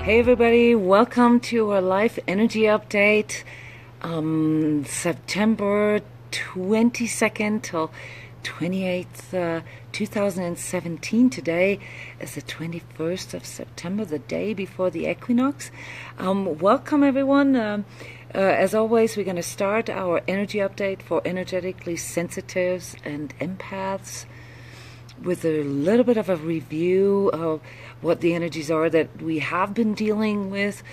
Hey everybody, welcome to our life energy update. September 22nd till 28th, 2017. Today is the 21st of September, the day before the equinox. Welcome everyone. As always, we're going to start our energy update for energetically sensitives and empaths with a little bit of a review of what the energies are that we have been dealing with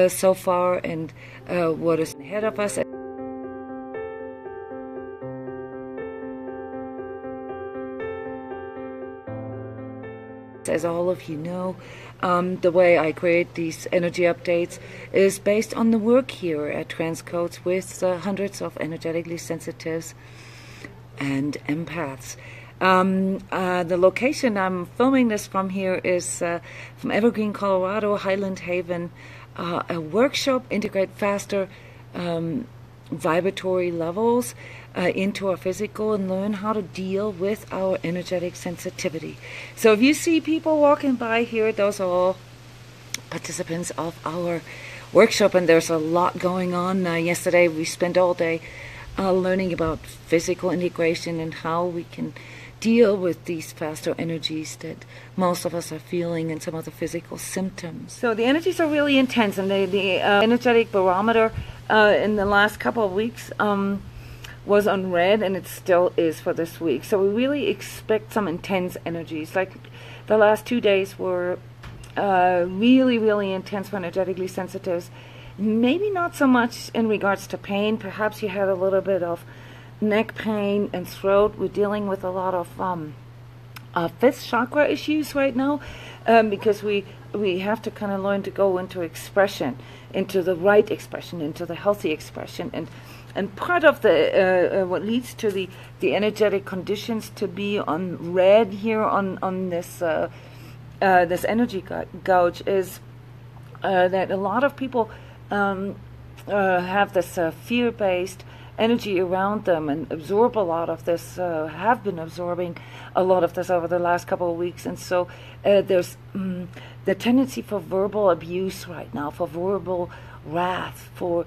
so far and what is ahead of us. As all of you know, the way I create these energy updates is based on the work here at transCODES with hundreds of energetically sensitives and empaths. The location I'm filming this from here is from Evergreen, Colorado, Highland Haven, a workshop, integrate faster vibratory levels into our physical and learn how to deal with our energetic sensitivity. So if you see people walking by here, those are all participants of our workshop, and there's a lot going on. Yesterday we spent all day learning about physical integration and how we can deal with these faster energies that most of us are feeling and some of the physical symptoms. So the energies are really intense, and the energetic barometer in the last couple of weeks was on red, and it still is for this week. So we really expect some intense energies. Like the last 2 days were really intense for energetically sensitives. Maybe not so much in regards to pain. Perhaps you had a little bit of neck pain and throat. We're dealing with a lot of fifth chakra issues right now because we have to kind of learn to go into expression, into the right expression, into the healthy expression, and part of the what leads to the energetic conditions to be on red here on this this energy gouge is that a lot of people have this fear-based energy around them and absorb a lot of this, have been absorbing a lot of this over the last couple of weeks. And so there's the tendency for verbal abuse right now, for verbal wrath, for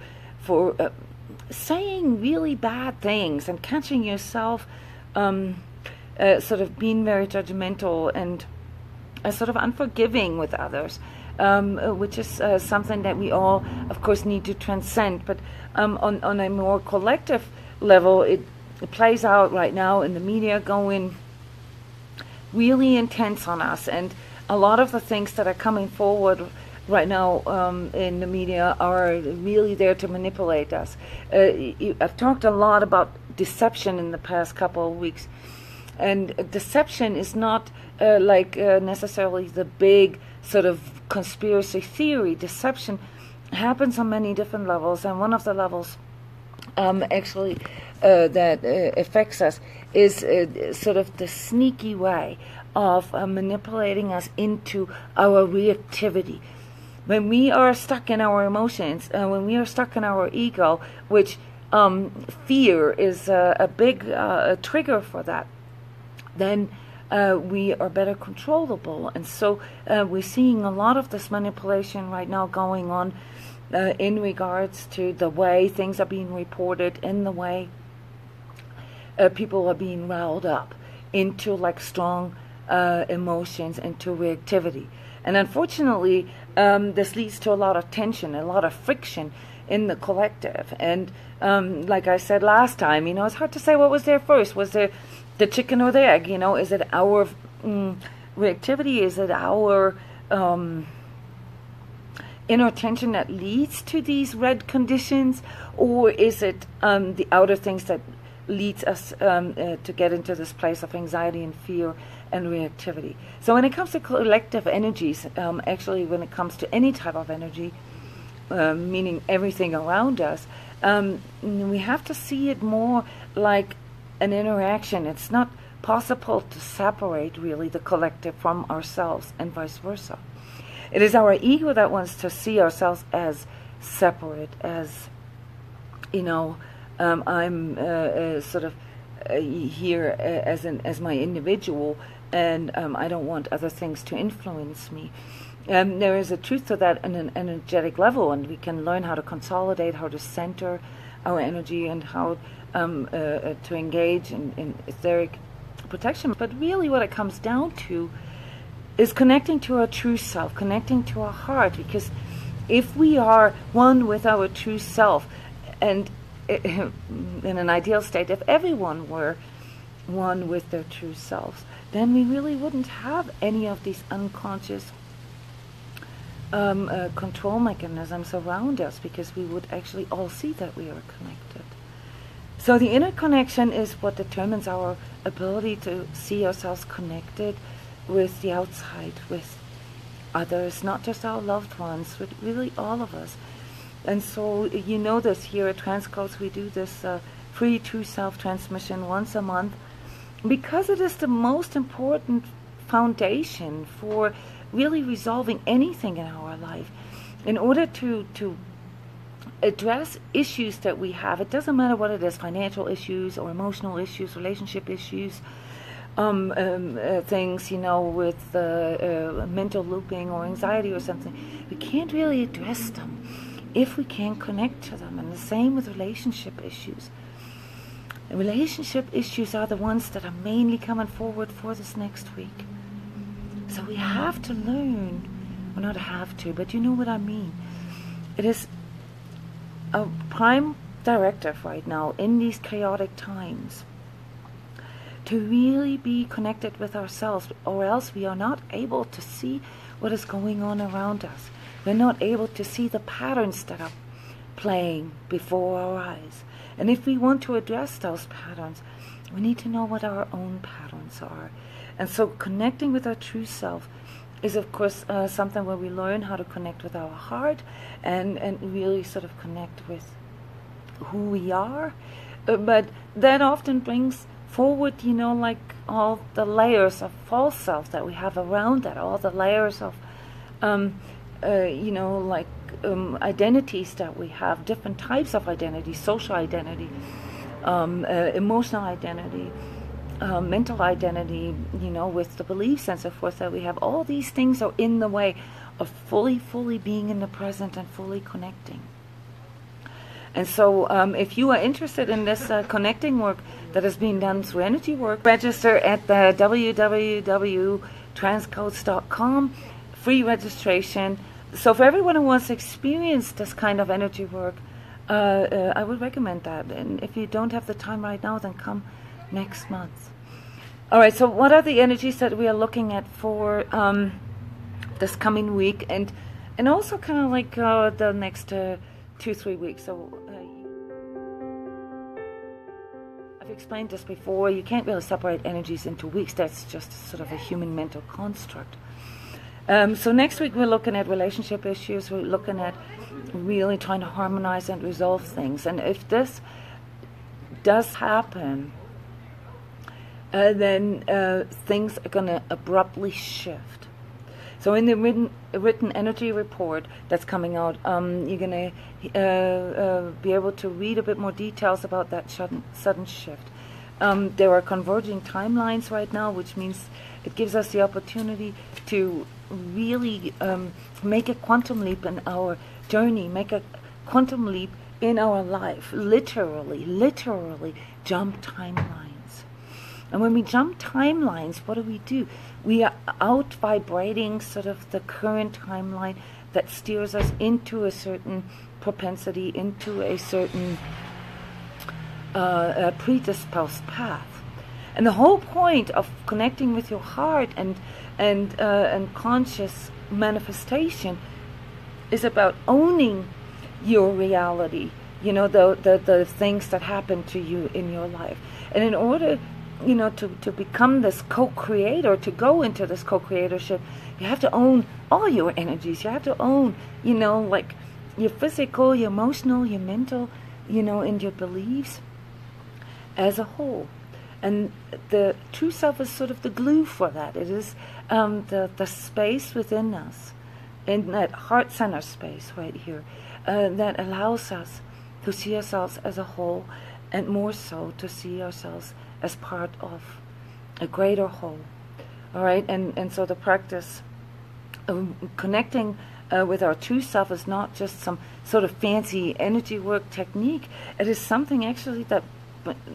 saying really bad things and catching yourself sort of being very judgmental and sort of unforgiving with others. Which is something that we all, of course, need to transcend. But on a more collective level, it plays out right now in the media, going really intense on us. And a lot of the things that are coming forward right now in the media are really there to manipulate us. I've talked a lot about deception in the past couple of weeks. And deception is not necessarily the big sort of conspiracy theory. Deception happens on many different levels, and one of the levels actually that affects us is sort of the sneaky way of manipulating us into our reactivity. When we are stuck in our emotions, when we are stuck in our ego, which fear is a big trigger for that, then we are better controllable. And so we're seeing a lot of this manipulation right now going on in regards to the way things are being reported, in the way people are being riled up into like strong emotions, into reactivity. And unfortunately, this leads to a lot of tension, a lot of friction in the collective. And like I said last time, it's hard to say what was there first. Was there the chicken or the egg? Is it our reactivity? Is it our inner tension that leads to these red conditions? Or is it the outer things that leads us to get into this place of anxiety and fear and reactivity? So when it comes to collective energies, actually when it comes to any type of energy, meaning everything around us, we have to see it more like an interaction. It's not possible to separate really the collective from ourselves and vice versa. It is our ego that wants to see ourselves as separate, as I'm sort of here as my individual, and I don't want other things to influence me. There is a truth to that on an energetic level, and we can learn how to consolidate, how to center our energy, and how to engage in etheric protection. But really what it comes down to is connecting to our true self, connecting to our heart, because if we are one with our true self, and in an ideal state, if everyone were one with their true selves, then we really wouldn't have any of these unconscious control mechanisms around us, because we would actually all see that we are connected. So the inner connection is what determines our ability to see ourselves connected with the outside, with others, not just our loved ones, but really all of us. And so you know this, here at transCODES we do this free true self transmission once a month, because it is the most important foundation for really resolving anything in our life. In order to address issues that we have, it doesn't matter what it is, financial issues or emotional issues, relationship issues, things, you know, with mental looping or anxiety or something, we can't really address them if we can't connect to them. And the same with relationship issues. And relationship issues are the ones that are mainly coming forward for this next week. So we have to learn, well, not have to, but you know what I mean. It is a prime directive right now in these chaotic times to really be connected with ourselves, or else we are not able to see what is going on around us. We're not able to see the patterns that are playing before our eyes. And if we want to address those patterns, we need to know what our own patterns are. And so connecting with our true self is, of course, something where we learn how to connect with our heart and really sort of connect with who we are. But that often brings forward, you know, like all the layers of false self that we have around that, all the layers of, you know, like identities that we have, different types of identity, social identity, emotional identity, mental identity, you know, with the beliefs and so forth that we have. All these things are in the way of fully being in the present and fully connecting. And so if you are interested in this connecting work that is being done through energy work, register at the www.transcodes.com, free registration. So for everyone who wants to experience this kind of energy work, I would recommend that. And if you don't have the time right now, then come next month. All right, so what are the energies that we are looking at for this coming week, and also kind of like the next 2-3 weeks? So I've explained this before. You can't really separate energies into weeks. That's just sort of a human mental construct. So next week we're looking at relationship issues. We're looking at really trying to harmonize and resolve things. And if this does happen, then things are going to abruptly shift. So in the written energy report that's coming out, you're going to be able to read a bit more details about that sudden shift. There are converging timelines right now, which means it gives us the opportunity to really make a quantum leap in our journey, make a quantum leap in our life, literally jump timelines. And when we jump timelines, what do? We are out vibrating sort of the current timeline that steers us into a certain propensity, into a certain predisposed path. And the whole point of connecting with your heart and conscious manifestation is about owning your reality, you know, the things that happen to you in your life. And in order, you know, to become this co-creator, to go into this co-creatorship, you have to own all your energies. You have to own, you know, like your physical, your emotional, your mental, you know, and your beliefs as a whole. And the true self is sort of the glue for that. It is the space within us, in that heart center space right here, that allows us to see ourselves as a whole, and more so to see ourselves as part of a greater whole. All right, and so the practice connecting with our true self is not just some sort of fancy energy work technique. It is something actually that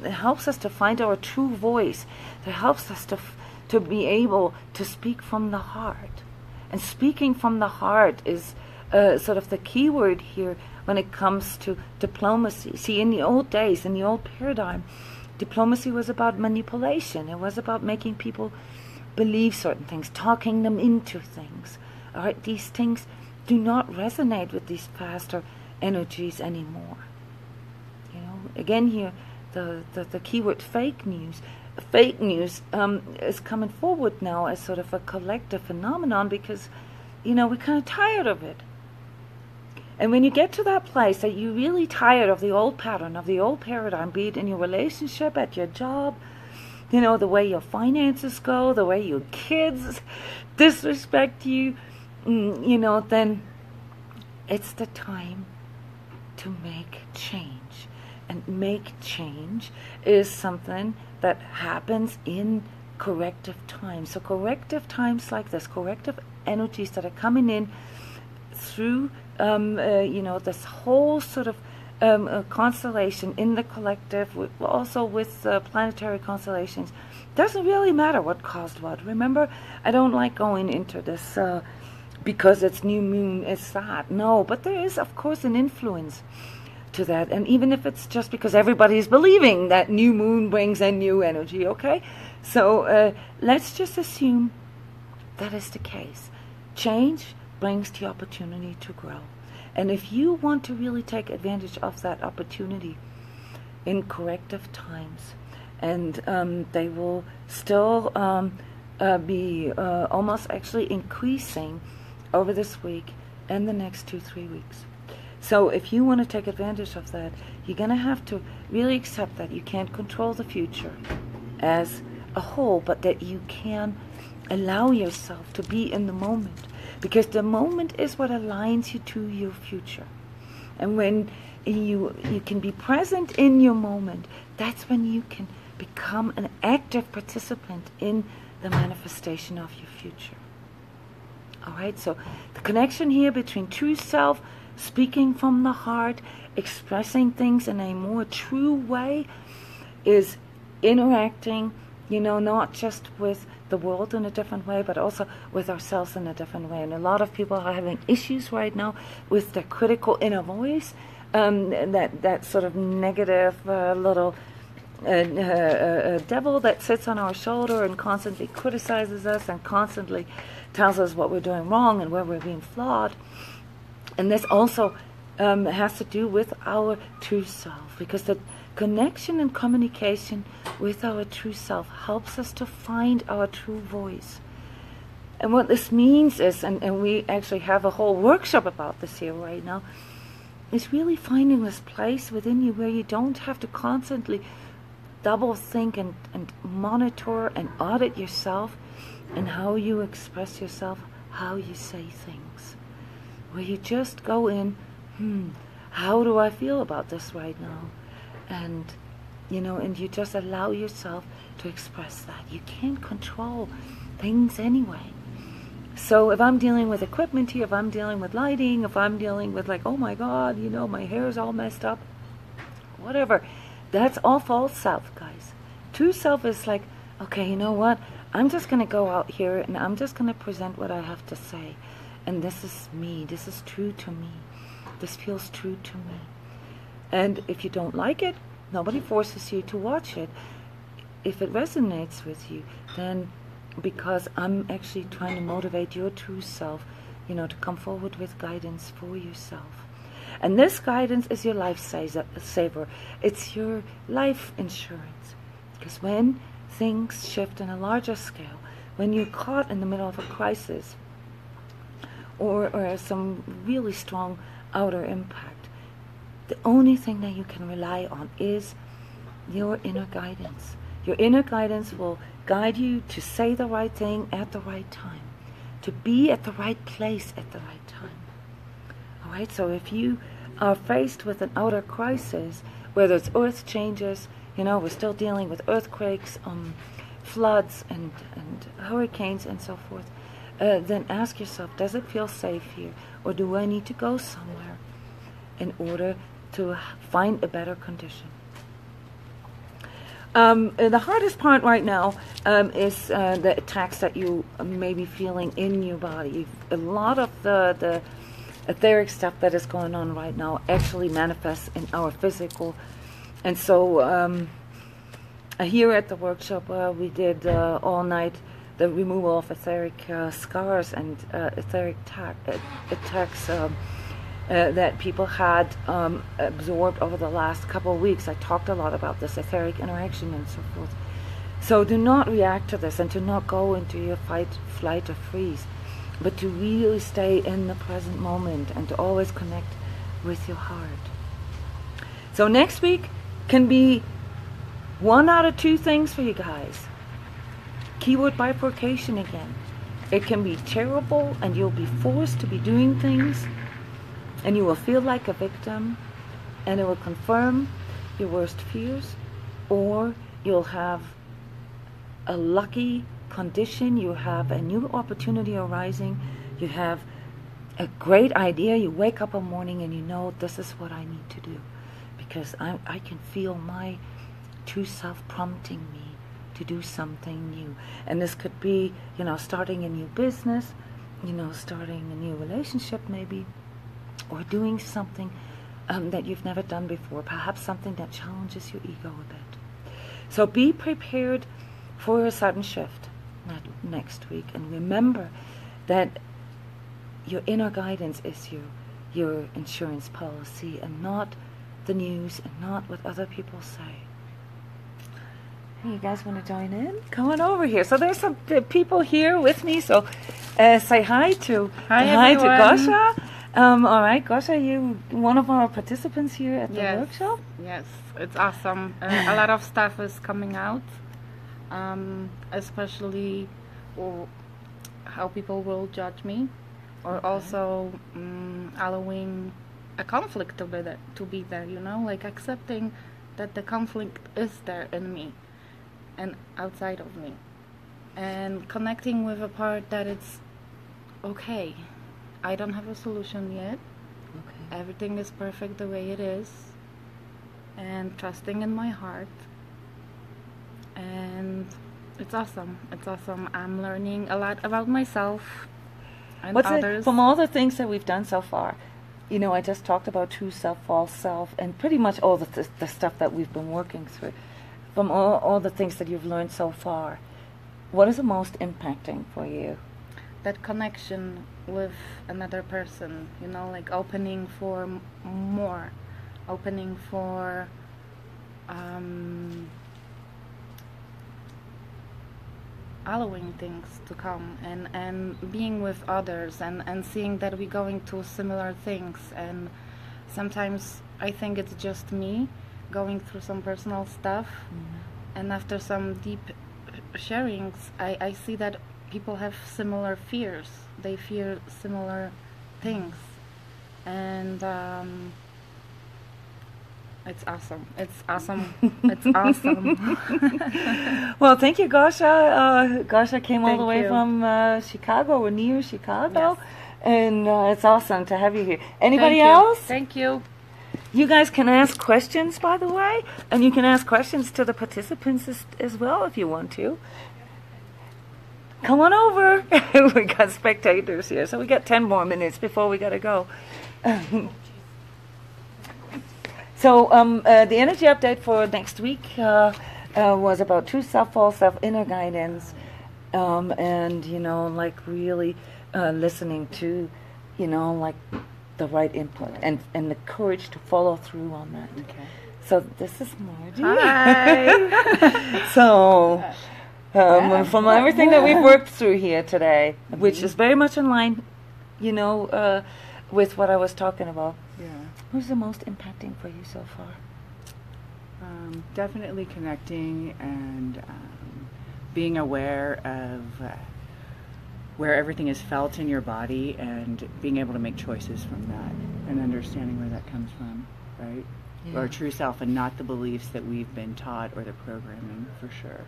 helps us to find our true voice, that helps us to be able to speak from the heart. And speaking from the heart is sort of the key word here when it comes to diplomacy. See, in the old days, in the old paradigm, diplomacy was about manipulation. It was about making people believe certain things, talking them into things. All right, these things do not resonate with these faster energies anymore. You know, again here, the keyword fake news. Fake news is coming forward now as sort of a collective phenomenon because, you know, we're kind of tired of it. And when you get to that place that you're really tired of the old pattern, of the old paradigm, be it in your relationship, at your job, you know, the way your finances go, the way your kids disrespect you, you know, then it's the time to make change. And make change is something that happens in corrective times. So corrective times like this, corrective energies that are coming in through you know, this whole sort of constellation in the collective, also with planetary constellations. Doesn't really matter what caused what. Remember, I don't like going into this because it's new moon, it's that. No, but there is, of course, an influence to that. And even if it's just because everybody's believing that new moon brings in new energy, okay? So let's just assume that is the case. Change brings the opportunity to grow. And if you want to really take advantage of that opportunity in corrective times, and they will still be almost actually increasing over this week and the next 2-3 weeks. So if you want to take advantage of that, you're going to have to really accept that you can't control the future as a whole, but that you can allow yourself to be in the moment. Because the moment is what aligns you to your future. And when you can be present in your moment, that's when you can become an active participant in the manifestation of your future. All right, so the connection here between true self, speaking from the heart, expressing things in a more true way, is interacting, you know, not just with the world in a different way, but also with ourselves in a different way. And a lot of people are having issues right now with their critical inner voice, that sort of negative little devil that sits on our shoulder and constantly criticizes us and constantly tells us what we're doing wrong and where we're being flawed. And this also has to do with our true self, because the connection and communication with our true self helps us to find our true voice. And what this means is, and we actually have a whole workshop about this here right now, is really finding this place within you where you don't have to constantly double think and monitor and audit yourself and how you express yourself, how you say things. Where you just go in, how do I feel about this right now? And, you know, and you just allow yourself to express that. You can't control things anyway. So if I'm dealing with equipment here, if I'm dealing with lighting, if I'm dealing with like, oh my God, you know, my hair's all messed up, whatever, that's all false self, guys. True self is like, okay, you know what? I'm just going to go out here and I'm just going to present what I have to say. And this is me. This is true to me. This feels true to me. And if you don't like it, nobody forces you to watch it. If it resonates with you, then because I'm actually trying to motivate your true self, you know, to come forward with guidance for yourself. And this guidance is your life saver. It's your life insurance. Because when things shift on a larger scale, when you're caught in the middle of a crisis, or some really strong outer impact, the only thing that you can rely on is your inner guidance. Your inner guidance will guide you to say the right thing at the right time, to be at the right place at the right time. All right, so if you are faced with an outer crisis, whether it's earth changes, you know, we're still dealing with earthquakes, floods and hurricanes and so forth, then ask yourself, does it feel safe here? Or do I need to go somewhere in order to find a better condition? The hardest part right now is the attacks that you may be feeling in your body. A lot of the etheric stuff that is going on right now actually manifests in our physical. And so here at the workshop, we did all night the removal of etheric scars and etheric attacks that people had absorbed over the last couple of weeks. I talked a lot about this etheric interaction and so forth. So do not react to this and to not go into your fight, flight, or freeze, but to really stay in the present moment and to always connect with your heart. So next week can be one out of two things for you guys. Keyword bifurcation again. It can be terrible and you'll be forced to be doing things and you will feel like a victim and it will confirm your worst fears, or you'll have a lucky condition, you have a new opportunity arising, you have a great idea, you wake up one morning and you know this is what I need to do because I can feel my true self prompting me to do something new. And this could be, starting a new business, starting a new relationship maybe, or doing something that you've never done before, perhaps something that challenges your ego a bit. So be prepared for a sudden shift next week, and remember that your inner guidance is your insurance policy and not the news and not what other people say. Hey, you guys want to join in? Come on over here. So there's some people here with me, so say hi to Gosha. All right, Gosha, you one of our participants here at the workshop? Yes, it's awesome. A lot of stuff is coming out, especially how people will judge me, or also allowing a conflict to be there, like accepting that the conflict is there in me and outside of me, and connecting with a part that it's okay. I don't have a solution yet. Okay. Everything is perfect the way it is, and trusting in my heart. And it's awesome. It's awesome. I'm learning a lot about myself and others. From all the things that we've done so far, I just talked about true self, false self, and pretty much all the stuff that we've been working through. From all the things that you've learned so far, what is the most impacting for you? That connection with another person, like opening for more, opening for allowing things to come, and being with others, and seeing that we're going through similar things. And sometimes I think it's just me going through some personal stuff, and after some deep sharings, I see that people have similar fears. They fear similar things, and it's awesome. It's awesome. It's awesome. Well, thank you, Gosha. Gosha came all the way from Chicago, or near Chicago, and it's awesome to have you here. Anybody else? Thank you. You guys can ask questions, by the way, and you can ask questions to the participants as well if you want to. Come on over. We got spectators here, so we got 10 more minutes before we got to go. So the energy update for next week was about true self, false self, inner guidance, and really listening to, the right input and the courage to follow through on that. Okay. So this is Margie. Hi. So. From everything that we've worked through here today, which is very much in line, with what I was talking about. Yeah. Who's the most impacting for you so far? Definitely connecting and being aware of where everything is felt in your body and being able to make choices from that and understanding where that comes from, right? Yeah. Our true self and not the beliefs that we've been taught or the programming, for sure.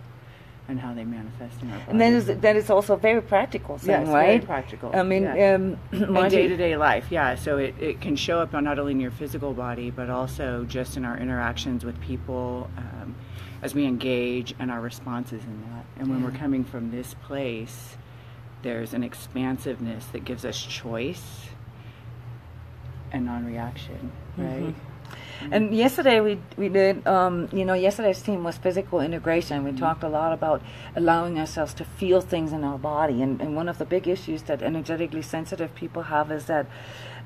and how they manifest in our body. And then that is also a very practical thing, yes, right? very practical. I mean, in Margie- day-to-day life, yeah. So it can show up not only in your physical body, but also just in our interactions with people, as we engage, and our responses in that. And when we're coming from this place, there's an expansiveness that gives us choice and non-reaction, right? And yesterday we did, yesterday's theme was physical integration. We talked a lot about allowing ourselves to feel things in our body. And one of the big issues that energetically sensitive people have is that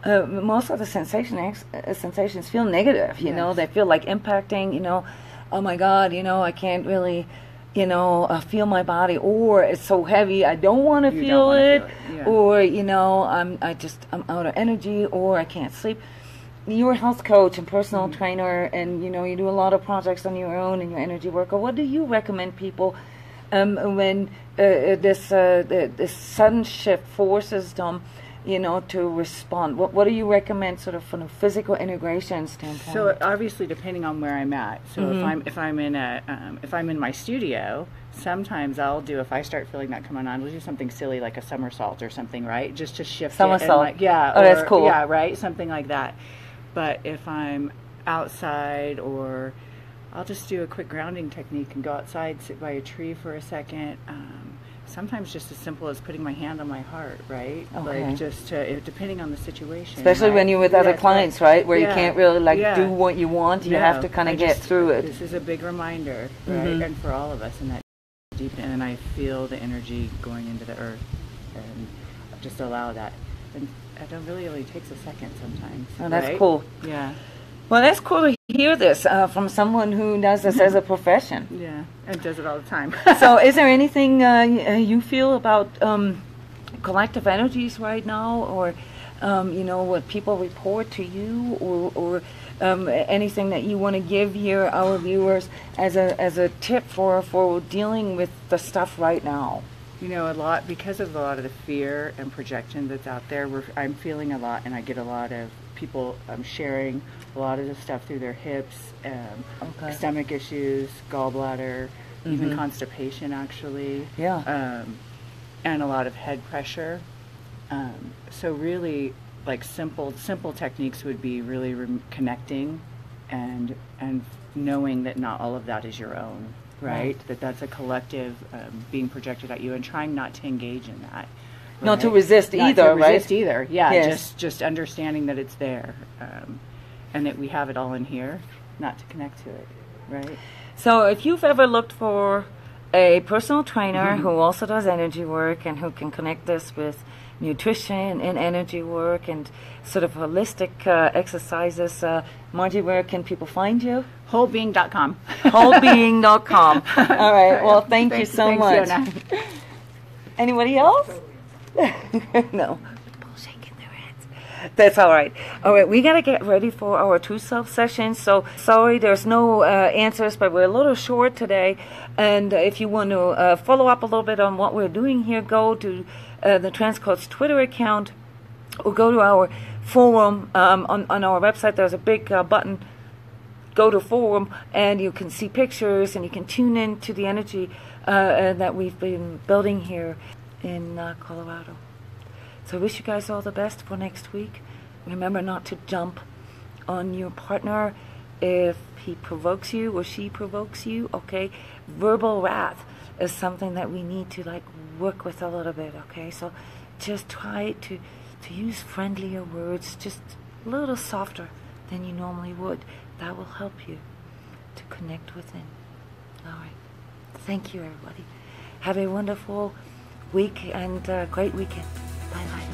most of the sensations feel negative. You know, they feel like impacting, oh my God, I can't really, feel my body, or it's so heavy I don't want to feel it, or I'm out of energy, or I can't sleep. You're a health coach and personal trainer, and you do a lot of projects on your own in your energy work. Or what do you recommend people when this sudden shift forces them, to respond? What do you recommend, sort of from a physical integration standpoint? So obviously, depending on where I'm at. So if I'm in my studio, sometimes I'll do, if I start feeling that coming on, we'll do something silly like a somersault or something, right? Just to shift somersault. it. And Oh, that's cool. Yeah, right, something like that. But if I'm outside, or I'll just do a quick grounding technique and go outside, sit by a tree for a second. Sometimes just as simple as putting my hand on my heart, right? Okay. Like just to, depending on the situation. Especially when you're with other clients, right? Where you can't really do what you want. You have to kind of get through it. This is a big reminder, right? And for all of us in that deep, and I feel the energy going into the earth, and just allow that. And it really takes a second sometimes. Oh, that's right? cool. Yeah. Well, that's cool to hear this from someone who does this as a profession. Yeah, and does it all the time. So is there anything you feel about collective energies right now, or what people report to you, or anything that you want to give here our viewers as a tip for dealing with the stuff right now? A lot, because of a lot of the fear and projection that's out there, I'm feeling a lot, and I get a lot of people sharing a lot of the stuff through their hips, stomach issues, gallbladder, even constipation, actually. Yeah. And a lot of head pressure. So really, like simple techniques would be really connecting, and knowing that not all of that is your own. Right? That's a collective being projected at you, and trying not to engage in that. Right? Not to resist not either, to right? resist either, yeah. Yes. Just understanding that it's there, and that we have it all in here, not to connect to it, right? So if you've ever looked for a personal trainer who also does energy work, and who can connect this with nutrition and energy work and sort of holistic exercises, Margie, where can people find you? Wholebeing.com. Wholebeing.com. All right. Well, thank you so much. Jona. Anybody else? No. People shaking their heads. That's all right. All right. We got to get ready for our True Self session. So sorry, there's no answers, but we're a little short today. And if you want to follow up a little bit on what we're doing here, go to the transCODES Twitter account, or go to our forum on our website. There's a big button. Go to forum, and you can see pictures, and you can tune in to the energy that we've been building here in Colorado. So I wish you guys all the best for next week. Remember not to jump on your partner if he provokes you or she provokes you, okay? Verbal wrath is something that we need to work with a little bit, okay? So just try to use friendlier words, just a little softer than you normally would. That will help you to connect within. All right. Thank you, everybody. Have a wonderful week and great weekend. Bye-bye.